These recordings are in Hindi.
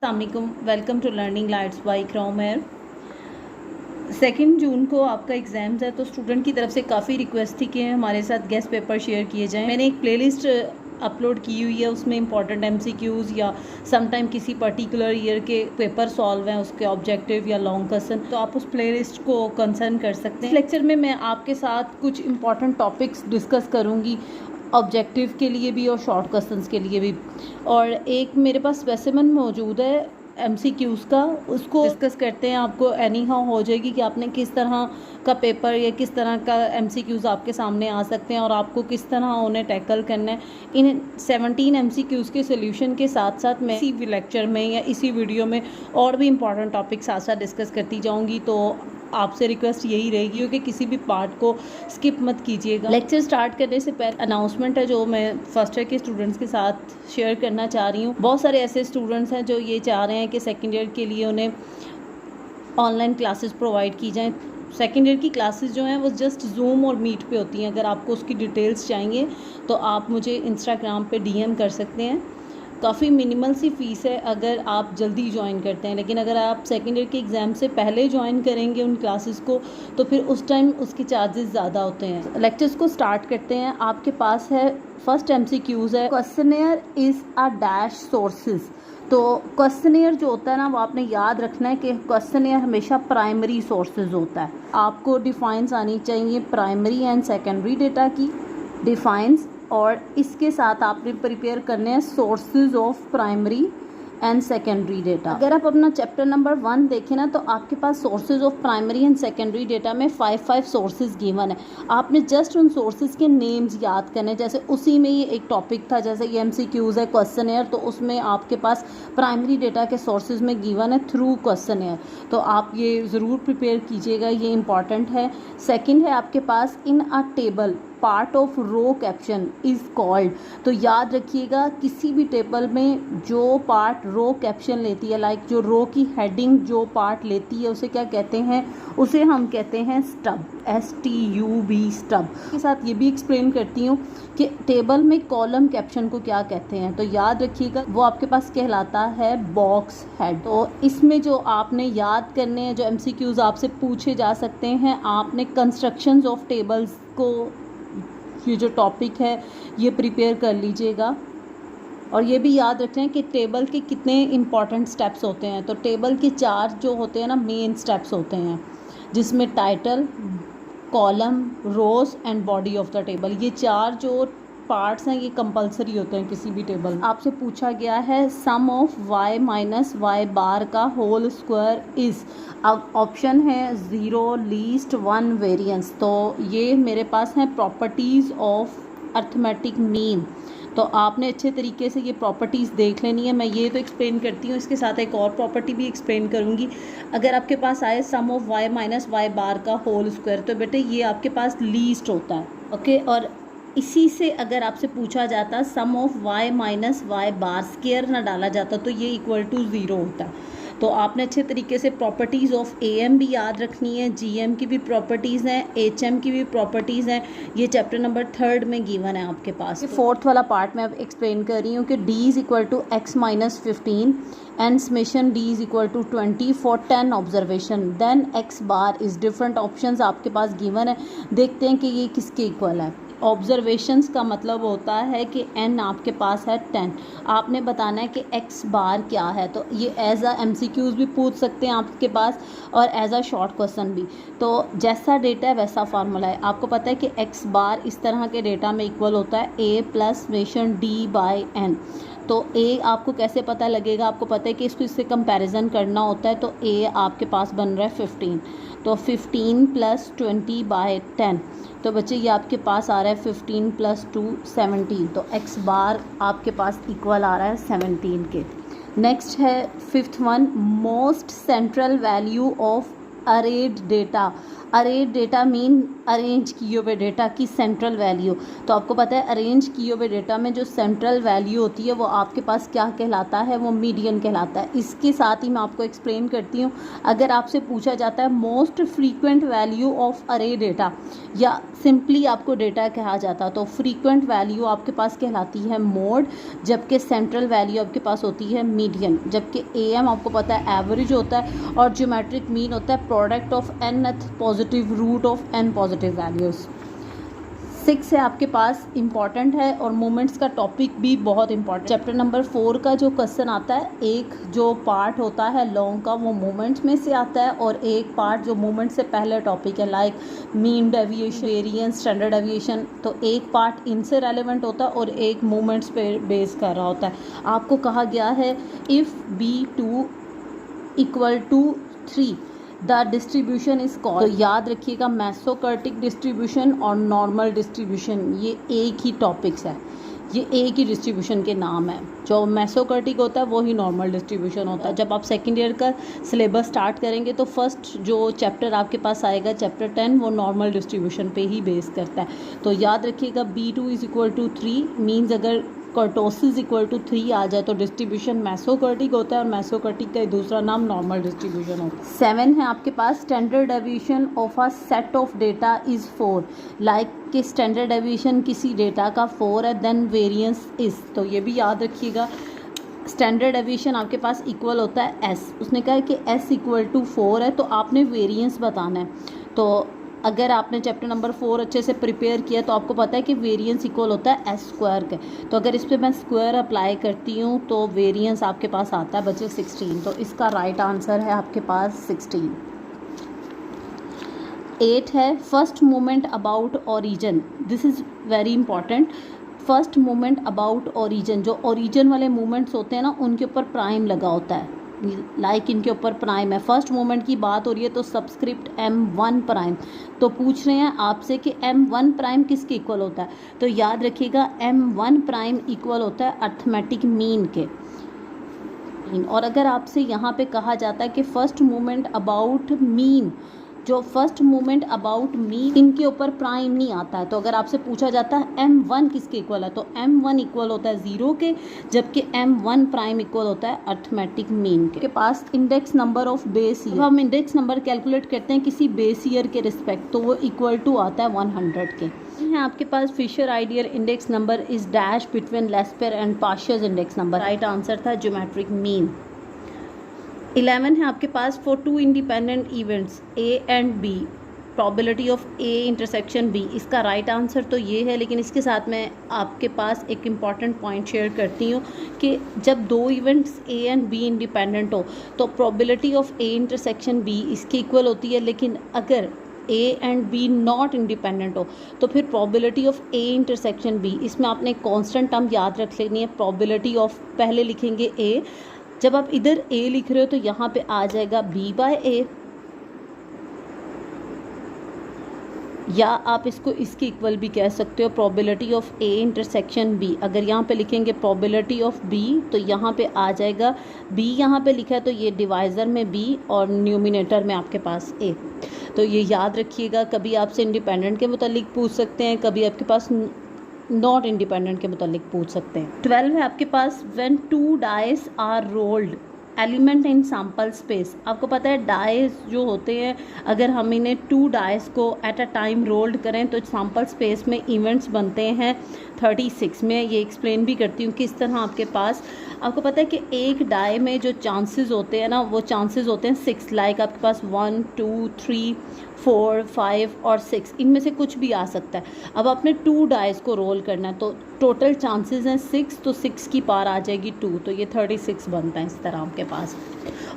अस्सलामुअलैकुम, welcome to learning lights by Ikram है। 2 जून को आपका एग्ज़ाम्स है, तो स्टूडेंट की तरफ से काफ़ी रिक्वेस्ट थी कि हमारे साथ गेस्ट पेपर शेयर किए जाएं। मैंने एक प्लेलिस्ट अपलोड की हुई है, उसमें इंपॉर्टेंट एमसीक्यूज़ या समटाइम किसी पर्टिकुलर ईयर के पेपर सॉल्व हैं, उसके ऑब्जेक्टिव या लॉन्ग क्वेश्चन, तो आप उस प्लेलिस्ट को कंसर्न कर सकते हैं। इस लेक्चर में मैं आपके साथ कुछ इंपॉर्टेंट टॉपिक्स डिस्कस करूँगी, ऑब्जेक्टिव के लिए भी और शॉर्ट क्वेश्चंस के लिए भी। और एक मेरे पास स्पेसिमेन मौजूद है एमसीक्यूज़ का, उसको डिस्कस करते हैं। आपको एनी हाउ हो जाएगी कि आपने किस तरह का पेपर या किस तरह का एमसीक्यूज़ आपके सामने आ सकते हैं और आपको किस तरह उन्हें टैकल करना है। इन 17 एमसीक्यूज़ के सोल्यूशन के साथ साथ मैं इसी लेक्चर में या इसी वीडियो में और भी इंपॉर्टेंट टॉपिक साथ साथ डिस्कस करती जाऊँगी। तो आपसे रिक्वेस्ट यही रहेगी कि किसी भी पार्ट को स्किप मत कीजिएगा। लेक्चर स्टार्ट करने से पहले अनाउंसमेंट है जो मैं फर्स्ट ईयर के स्टूडेंट्स के साथ शेयर करना चाह रही हूँ। बहुत सारे ऐसे स्टूडेंट्स हैं जो ये चाह रहे हैं कि सेकेंड ईयर के लिए उन्हें ऑनलाइन क्लासेस प्रोवाइड की जाएँ। सेकेंड ईयर की क्लासेस जो हैं वो जस्ट जूम और मीट पे होती हैं। अगर आपको उसकी डिटेल्स चाहिए तो आप मुझे इंस्टाग्राम पे डीएम कर सकते हैं। काफ़ी मिनिमल सी फ़ीस है अगर आप जल्दी ज्वाइन करते हैं, लेकिन अगर आप सेकेंड ईयर के एग्ज़ाम से पहले ज्वाइन करेंगे उन क्लासेस को तो फिर उस टाइम उसके चार्जेस ज़्यादा होते हैं। लेक्चर्स को स्टार्ट करते हैं। आपके पास है फर्स्ट एमसीक्यूज़ है, questionnaire is a dash sources. तो क्वेश्चनेयर जो होता है ना, वो आपने याद रखना है कि क्वेश्चनेयर हमेशा प्राइमरी सोर्सेज होता है। आपको डिफाइंस आनी चाहिए प्राइमरी एंड सेकेंडरी डेटा की डिफाइंस, और इसके साथ आपने प्रिपेयर करने हैं sources of primary and secondary data. अगर आप अपना चैप्टर नंबर 1 देखें ना, तो आपके पास sources of primary and secondary data में 5 सोर्सेज गिवन है। आपने जस्ट उन सोर्सेज के नेम्स याद करने। जैसे उसी में ये एक टॉपिक था, जैसे ये एमसीक्यूज़ है क्वेश्चनेयर, तो उसमें आपके पास प्राइमरी डेटा के सोर्सेज में गिवन है थ्रू क्वेश्चनेयर, तो आप ये ज़रूर प्रिपेयर कीजिएगा, ये इंपॉर्टेंट है। सेकेंड है आपके पास in a table part of row caption is called. तो याद रखिएगा किसी भी टेबल में जो पार्ट रो कैप्शन लेती है, लाइक जो रो की हेडिंग जो पार्ट लेती है, उसे क्या कहते हैं? उसे हम कहते हैं स्टब, STUB स्टब। के साथ ये भी एक्सप्लेन करती हूँ कि टेबल में कॉलम कैप्शन को क्या कहते हैं। तो याद रखिएगा वो आपके पास कहलाता है बॉक्स हेड। तो इसमें जो आपने याद करने हैं, जो MCQs आपसे पूछे जा सकते हैं, आपने कंस्ट्रक्शंस ऑफ टेबल्स को, ये जो टॉपिक है ये प्रिपेयर कर लीजिएगा। और ये भी याद रखें कि टेबल के कितने इंपॉर्टेंट स्टेप्स होते हैं। तो टेबल के 4 जो होते हैं ना मेन स्टेप्स होते हैं, जिसमें title, column, rows and body of the table, ये 4 जो पार्ट्स हैं ये कंपलसरी होते हैं किसी भी टेबल में। आपसे पूछा गया है sum of y minus y बार का होल स्क्वायर इज़। अब ऑप्शन है 0, लीस्ट, 1, वेरिएंस। तो ये मेरे पास हैं प्रॉपर्टीज़ ऑफ अर्थमेटिक मीन। तो आपने अच्छे तरीके से ये प्रॉपर्टीज़ देख लेनी है। मैं ये तो एक्सप्लेन करती हूँ, इसके साथ एक और प्रॉपर्टी भी एक्सप्लेन करूँगी। अगर आपके पास आए सम ऑफ y माइनस वाई बार का होल स्क्वायर, तो बेटे ये आपके पास लीस्ट होता है, ओके। और इसी से अगर आपसे पूछा जाता sum of y minus y bar square ना डाला जाता तो ये इक्वल टू 0 होता। तो आपने अच्छे तरीके से प्रॉपर्टीज़ ऑफ AM भी याद रखनी है, GM की भी प्रॉपर्टीज़ हैं, HM की भी प्रॉपर्टीज़ हैं। ये चैप्टर नंबर 3 में गिवन है आपके पास। फोर्थ वाला पार्ट मैं अब एक्सप्लेन कर रही हूँ कि D is equal to x minus 15 and summation D is equal to 20 for 10 observation, then x bar is different options आपके पास गिवन है। देखते हैं कि ये किसके इक्वल है। ऑब्जर्वेशंस का मतलब होता है कि n आपके पास है 10, आपने बताना है कि x बार क्या है। तो ये एज अ MCQs भी पूछ सकते हैं आपके पास और एज अ शॉर्ट क्वेश्चन भी। तो जैसा डेटा है वैसा फार्मूला है। आपको पता है कि x बार इस तरह के डेटा में इक्वल होता है a plus summation D by n। तो a आपको कैसे पता लगेगा? आपको पता है कि इसको इससे कंपैरिजन करना होता है। तो a आपके पास बन रहा है 15, तो 15 प्लस 20 बाई 10। तो बच्चे ये आपके पास आ रहा है 15 प्लस 2 17। तो x बार आपके पास इक्वल आ रहा है 17 के। नेक्स्ट है 5th one, most central value of arid data. Arid data mean arrange किए हुए डेटा की सेंट्रल वैल्यू। तो आपको पता है अरेंज किए हुए डेटा में जो सेंट्रल वैल्यू होती है वो आपके पास क्या कहलाता है, वो मीडियन कहलाता है। इसके साथ ही मैं आपको एक्सप्लेन करती हूँ। अगर आपसे पूछा जाता है मोस्ट फ्रीक्वेंट वैल्यू ऑफ अरे डेटा या सिंपली आपको डेटा कहा जाता है, तो फ्रीक्वेंट वैल्यू आपके पास कहलाती है मोड, जबकि सेंट्रल वैल्यू आपके पास होती है मीडियन, जबकि AM आपको पता है एवरेज होता है और ज्योमेट्रिक मीन होता है product of nth positive root of n positive values. 6 है आपके पास इम्पॉर्टेंट है और मोमेंट्स का टॉपिक भी बहुत इंपॉर्टेंट। चैप्टर नंबर 4 का जो क्वेश्चन आता है, एक जो पार्ट होता है लॉन्ग का वो मोमेंट्स में से आता है और एक पार्ट जो मोमेंट से पहले टॉपिक है like mean deviation, variance, standard deviation. तो एक पार्ट इनसे रेलेवेंट होता है और एक मोमेंट्स पे बेस कर रहा होता है। आपको कहा गया है if B2 = 3 the distribution is called. तो याद रखिएगा मेसोकर्टिक डिस्ट्रीब्यूशन और नॉर्मल डिस्ट्रीब्यूशन ये एक ही टॉपिक्स है, ये एक ही डिस्ट्रीब्यूशन के नाम है। जो मेसोकर्टिक होता है वो ही नॉर्मल डिस्ट्रीब्यूशन होता है। जब आप सेकेंड ईयर का सिलेबस स्टार्ट करेंगे तो फर्स्ट जो चैप्टर आपके पास आएगा चैप्टर 10 वो नॉर्मल डिस्ट्रीब्यूशन पे ही बेस करता है। तो याद रखिएगा B2 = 3 मीन्स अगर कर्टोसिस = 3 आ जाए तो डिस्ट्रीब्यूशन मेसोकर्टिक होता है और मेसोकर्टिक का दूसरा नाम नॉर्मल डिस्ट्रीब्यूशन होता है। 7 है आपके पास standard deviation of a set of data is 4 like कि स्टैंडर्ड डेविएशन किसी डेटा का 4 है देन वेरिएंस इज़। तो ये भी याद रखिएगा स्टैंडर्ड डेविएशन आपके पास इक्वल होता है S। उसने कहा है कि S = 4 है तो आपने वेरिएंस बताना है। तो अगर आपने चैप्टर नंबर 4 अच्छे से प्रिपेयर किया तो आपको पता है कि वेरिएंस इक्वल होता है S² के। तो अगर इस पर मैं स्क्वायर अप्लाई करती हूँ तो वेरिएंस आपके पास आता है बच्चे 16। तो इसका राइट आंसर है आपके पास 16। 8 है first moment about origin. This is very important. First moment about origin, जो ओरिजिन वाले मोमेंट्स होते हैं ना उनके ऊपर प्राइम लगा होता है, लाइक इनके ऊपर प्राइम है। फर्स्ट मोमेंट की बात हो रही है तो सबस्क्रिप्ट M1 प्राइम। तो पूछ रहे हैं आपसे कि M1 प्राइम किसके इक्वल होता है। तो याद रखिएगा M1 प्राइम इक्वल होता है अर्थमेटिक मीन के। और अगर आपसे यहाँ पे कहा जाता है कि फर्स्ट मोमेंट अबाउट मीन, जो फर्स्ट मोमेंट अबाउट मीन इनके ऊपर प्राइम नहीं आता है। तो अगर आपसे पूछा जाता है M1 किसके इक्वल है तो M1 इक्वल होता है 0 के, जबकि M1 प्राइम इक्वल होता है अर्थमेटिक मीन के। पास index number of base year, हम इंडेक्स नंबर कैलकुलेट करते हैं किसी बेस ईयर के रिस्पेक्ट तो वो इक्वल टू आता है 100 के। है आपके पास Fisher ideal index number is dash between Laspeyres and partial index number. Right answer था ज्योमेट्रिक मीन। 11 है आपके पास for 2 independent events A and B probability of A intersection B। इसका राइट आंसर तो ये है, लेकिन इसके साथ मैं आपके पास एक इम्पॉर्टेंट पॉइंट शेयर करती हूँ कि जब 2 events A and B independent हो तो probability of A intersection B इसके इक्वल होती है। लेकिन अगर A and B not independent हो तो फिर probability of A intersection B, इसमें आपने कॉन्स्टेंट टर्म याद रख लेनी है। प्रोबेबिलिटी ऑफ पहले लिखेंगे A, जब आप इधर A लिख रहे हो तो यहाँ पे आ जाएगा B/A, या आप इसको इसके इक्वल भी कह सकते हो probability of A intersection B। अगर यहाँ पे लिखेंगे प्रोबेबिलिटी ऑफ B तो यहाँ पे आ जाएगा B, यहाँ पे लिखा है तो ये डिवाइज़र में B और न्यूमिनेटर में आपके पास A। तो ये याद रखिएगा, कभी आपसे इंडिपेंडेंट के मुतालिक पूछ सकते हैं, कभी आपके पास नॉट इंडिपेंडेंट के मुतालिक पूछ सकते हैं। 12 है आपके पास when 2 dice are rolled element in sample space. आपको पता है डाइस जो होते हैं अगर हम इन्हें 2 डाइस को एट अ टाइम रोल्ड करें तो सैम्पल स्पेस में इवेंट्स बनते हैं 36 में। ये एक्सप्लेन भी करती हूँ किस तरह। आपके पास आपको पता है कि एक डाई में जो चांसेस होते हैं ना वो चांसेस होते हैं 6, लाइक आपके पास 1 2 3 4 5 और 6, इनमें से कुछ भी आ सकता है। अब आपने 2 डाइस को रोल करना है तो टोटल चांसेस हैं 6, तो 6 की पार आ जाएगी 2, तो ये 36 बनता है इस तरह आपके पास।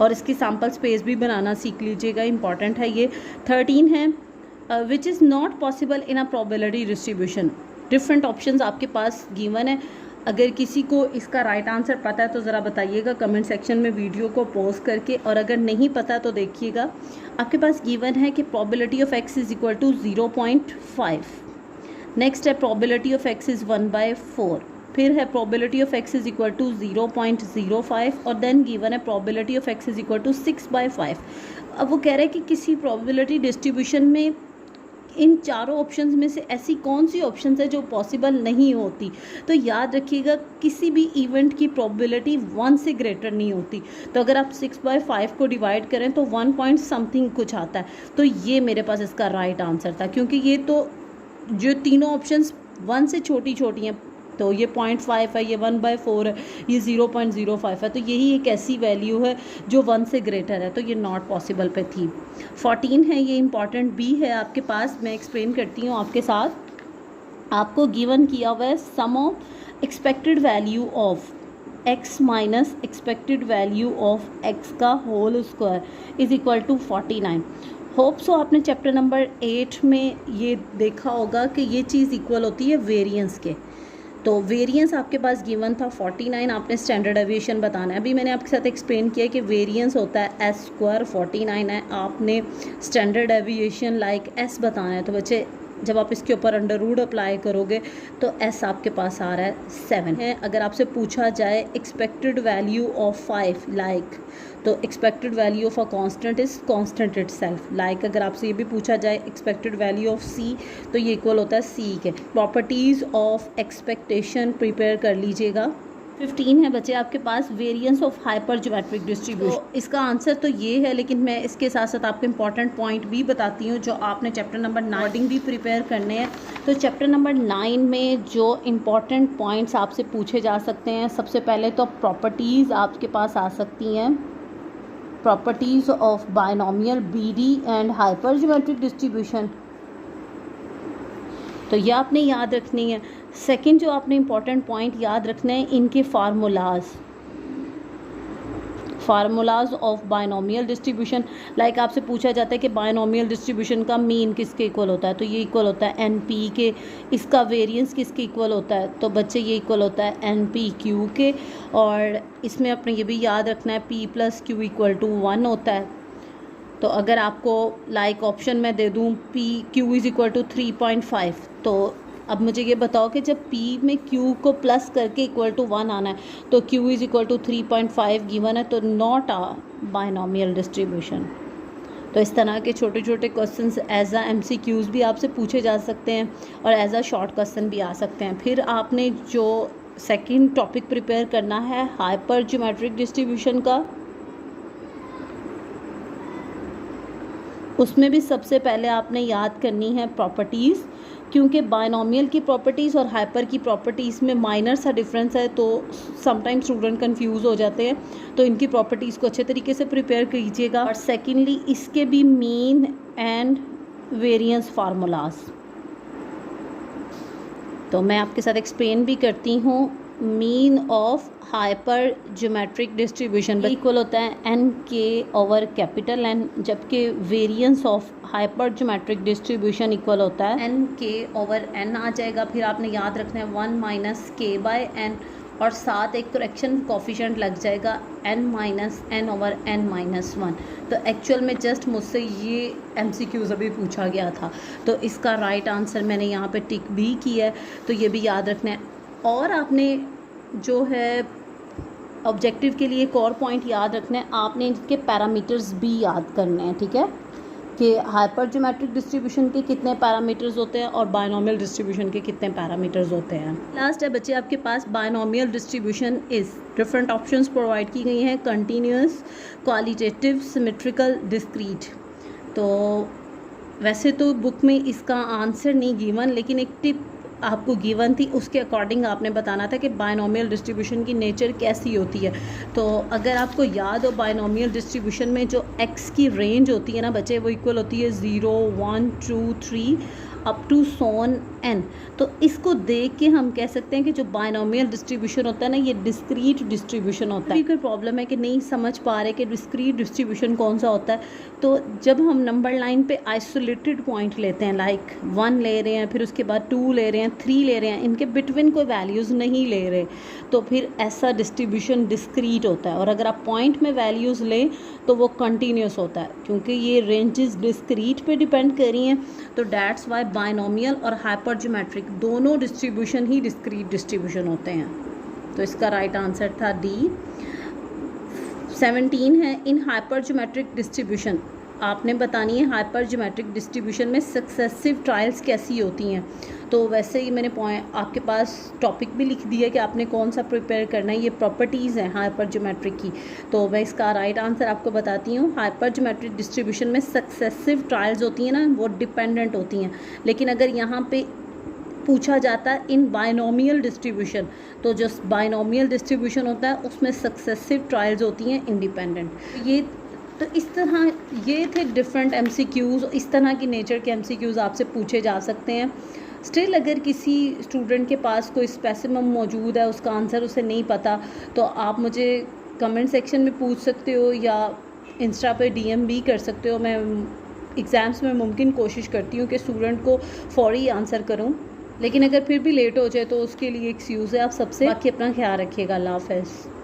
और इसकी सैम्पल स्पेस भी बनाना सीख लीजिएगा, इंपॉर्टेंट है ये। 13 है which is not possible in a probability distribution. Different options आपके पास गिवन है। अगर किसी को इसका राइट आंसर पता है तो ज़रा बताइएगा कमेंट सेक्शन में वीडियो को पॉज करके, और अगर नहीं पता तो देखिएगा। आपके पास गिवन है कि probability of x is equal to 0.5। Next है प्रोबेबिलिटी ऑफ x इज़ 1/4। फिर है probability of x is equal to 0.05 और देन गिवन है probability of x is equal to 6/5। अब वो कह रहे हैं कि किसी प्रोबेबिलिटी डिस्ट्रीब्यूशन में इन चारों ऑप्शंस में से ऐसी कौन सी ऑप्शंस है जो पॉसिबल नहीं होती। तो याद रखिएगा किसी भी इवेंट की प्रोबेबिलिटी 1 से ग्रेटर नहीं होती। तो अगर आप 6/5 को डिवाइड करें तो 1 पॉइंट समथिंग कुछ आता है। तो ये मेरे पास इसका राइट आंसर था, क्योंकि ये तो जो तीनों ऑप्शंस 1 से छोटी छोटी हैं, तो ये 0.5 है, ये 1/4 है, ये 0.05 है। तो यही एक ऐसी वैल्यू है जो 1 से ग्रेटर है, तो ये नॉट पॉसिबल पे थी। 14 है, ये इंपॉर्टेंट बी है आपके पास, मैं एक्सप्लेन करती हूँ आपके साथ। आपको गिवन किया हुआ है sum of expected value of x minus expected value of x का whole square is equal to 49। Hope so आपने चैप्टर नंबर 8 में ये देखा होगा कि ये चीज़ इक्वल होती है वेरिएंस के। तो वेरिएंस आपके पास गिवन था 49, आपने स्टैंडर्ड एविएशन बताना है। अभी मैंने आपके साथ एक्सप्लेन किया कि वेरिएंस होता है s स्क्वायर, 49 है, आपने स्टैंडर्ड एविएशन लाइक s बताना है। तो बच्चे जब आप इसके ऊपर अंडर रूट अप्लाई करोगे तो s आपके पास आ रहा है 7 है। अगर आपसे पूछा जाए एक्सपेक्टेड वैल्यू ऑफ 5 लाइक, तो expected value of a constant is constant itself. Like अगर आपसे ये भी पूछा जाए एक्सपेक्टेड वैल्यू ऑफ c, तो ये इक्वल होता है c के। प्रॉपर्टीज़ ऑफ एक्सपेक्टेशन प्रिपेयर कर लीजिएगा। 15 है बच्चे आपके पास variance of hypergeometric distribution. तो इसका आंसर तो ये है, लेकिन मैं इसके साथ साथ आपको इंपॉर्टेंट पॉइंट भी बताती हूँ जो आपने चैप्टर नंबर 9 भी प्रिपेयर करने हैं। तो चैप्टर नंबर 9 में जो इम्पॉर्टेंट पॉइंट्स आपसे पूछे जा सकते हैं, सबसे पहले तो प्रॉपर्टीज़ आपके पास आ सकती हैं, properties of binomial BD and hyper geometric distribution, तो ये आपने याद रखनी है। सेकंड जो आपने इंपॉर्टेंट पॉइंट याद रखना है, इनके formulas of binomial distribution. Like आपसे पूछा जाता है कि बायनोमियल डिस्ट्रीब्यूशन का मीन किसके इक्वल होता है, तो ये इक्वल होता है NP के। इसका वेरिएंस किसके इक्वल होता है, तो बच्चे ये इक्वल होता है NPQ के। और इसमें अपने ये भी याद रखना है P + Q = 1 होता है। तो अगर आपको लाइक ऑप्शन में दे दूँ PQ = 3.5, तो अब मुझे ये बताओ कि जब P में Q को प्लस करके =1 आना है, तो Q = 3.5 गिवन है, तो नॉट अ बायनोमियल डिस्ट्रीब्यूशन। तो इस तरह के छोटे छोटे क्वेश्चंस एज अ MCQs भी आपसे पूछे जा सकते हैं और एज अ शॉर्ट क्वेश्चन भी आ सकते हैं। फिर आपने जो सेकंड टॉपिक प्रिपेयर करना है हाइपर ज्योमेट्रिक डिस्ट्रीब्यूशन का, उसमें भी सबसे पहले आपने याद करनी है प्रॉपर्टीज़, क्योंकि बायनोमियल की प्रॉपर्टीज़ और हाइपर की प्रॉपर्टीज़ में माइनर सा डिफरेंस है, तो समटाइम्स स्टूडेंट कंफ्यूज हो जाते हैं। तो इनकी प्रॉपर्टीज़ को अच्छे तरीके से प्रिपेयर कीजिएगा। और सेकेंडली इसके भी मीन एंड वेरिएंस फार्मूलाज, तो मैं आपके साथ एक्सप्लेन भी करती हूँ। Mean of hypergeometric distribution equal होता है NK/N, जबकि variance of hypergeometric distribution equal होता है NK/N आ जाएगा। फिर आपने याद रखना है 1 - K/N, और साथ एक करेक्शन कोफिशिएंट लग जाएगा N - N/N-1। तो एक्चुअल में जस्ट मुझसे ये MCQs अभी पूछा गया था, तो इसका राइट आंसर मैंने यहाँ पे टिक भी किया है, तो ये भी याद रखना है। और आपने जो है ऑब्जेक्टिव के लिए एक और पॉइंट याद रखना है, आपने इनके पैरामीटर्स भी याद करने हैं, ठीक है, कि हाइपर ज्योमेट्रिक डिस्ट्रीब्यूशन के कितने पैरामीटर्स होते हैं और बायनोमियल डिस्ट्रीब्यूशन के कितने पैरामीटर्स होते हैं। लास्ट है बच्चे आपके पास binomial distribution is, different options provide की गई हैं, कंटिन्यूस, क्वालिटेटिव, सिमेट्रिकल, डिस्क्रीट। तो वैसे तो बुक में इसका आंसर नहीं गिवन, लेकिन एक टिप आपको गिवन थी, उसके अकॉर्डिंग आपने बताना था कि बायनोमियल डिस्ट्रीब्यूशन की नेचर कैसी होती है। तो अगर आपको याद हो बायनोमियल डिस्ट्रीब्यूशन में जो x की रेंज होती है ना बच्चे, वो इक्वल होती है 0, 1, 2, 3 अप टू सोन n। तो इसको देख के हम कह सकते हैं कि जो बायनोमियल डिस्ट्रीब्यूशन होता है ना, ये डिस्क्रीट डिस्ट्रीब्यूशन होता है। कोई प्रॉब्लम है कि नहीं समझ पा रहे कि डिस्क्रीट डिस्ट्रीब्यूशन कौन सा होता है, तो जब हम नंबर लाइन पे आइसोलेटेड पॉइंट लेते हैं, लाइक 1 ले रहे हैं, फिर उसके बाद 2 ले रहे हैं, 3 ले रहे हैं, इनके बिटवीन कोई वैल्यूज़ नहीं ले रहे, तो फिर ऐसा डिस्ट्रीब्यूशन डिस्क्रीट होता है। और अगर आप पॉइंट में वैल्यूज़ लें तो वो कंटिन्यूस होता है, क्योंकि ये रेंजेस डिस्क्रीट पे डिपेंड कर रही हैं। तो डैट्स वाई बायनोमियल और हाइपर हाइपरज्योमेट्रिक, दोनों डिस्ट्रीब्यूशन ही डिस्क्रीट डिस्ट्रीब्यूशन होते हैं। तो इसका राइट आंसर था डी। 17 है, इन हाइपरज्योमेट्रिक डिस्ट्रीब्यूशन आपने बतानी है हाइपरज्योमेट्रिक डिस्ट्रीब्यूशन में सक्सेसिव ट्रायल्स कैसी होती हैं। तो वैसे ही मैंने पॉइंट आपके पास टॉपिक भी लिख दिया कि आपने कौन सा प्रिपेयर करना है, ये प्रॉपर्टीज़ हैं हाइपरज्योमेट्रिक की। तो मैं इसका राइट आंसर आपको बताती हूँ। हाइपरज्योमेट्रिक डिस्ट्रीब्यूशन में सक्सेसिव ट्रायल्स होती हैं ना, वो डिपेंडेंट होती हैं। लेकिन अगर यहाँ पे पूछा जाता है इन बायनोमियल डिस्ट्रीब्यूशन, तो जो बायनोमियल डिस्ट्रीब्यूशन होता है उसमें सक्सेसिव ट्रायल्स होती हैं इंडिपेंडेंट। ये तो इस तरह ये थे डिफरेंट एमसीक्यूज़, इस तरह की नेचर के एमसीक्यूज़ आपसे पूछे जा सकते हैं। स्टिल अगर किसी स्टूडेंट के पास कोई स्पेसिमम मौजूद है, उसका आंसर उसे नहीं पता, तो आप मुझे कमेंट सेक्शन में पूछ सकते हो या इंस्टा पे डीएम भी कर सकते हो। मैं एग्ज़ाम्स में मुमकिन कोशिश करती हूँ कि स्टूडेंट को फौरी आंसर करूँ, लेकिन अगर फिर भी लेट हो जाए तो उसके लिए एक्सक्यूज़ है आप सबसे। बाकी अपना ख्याल रखिएगा। अल्लाह हाफ़िज़।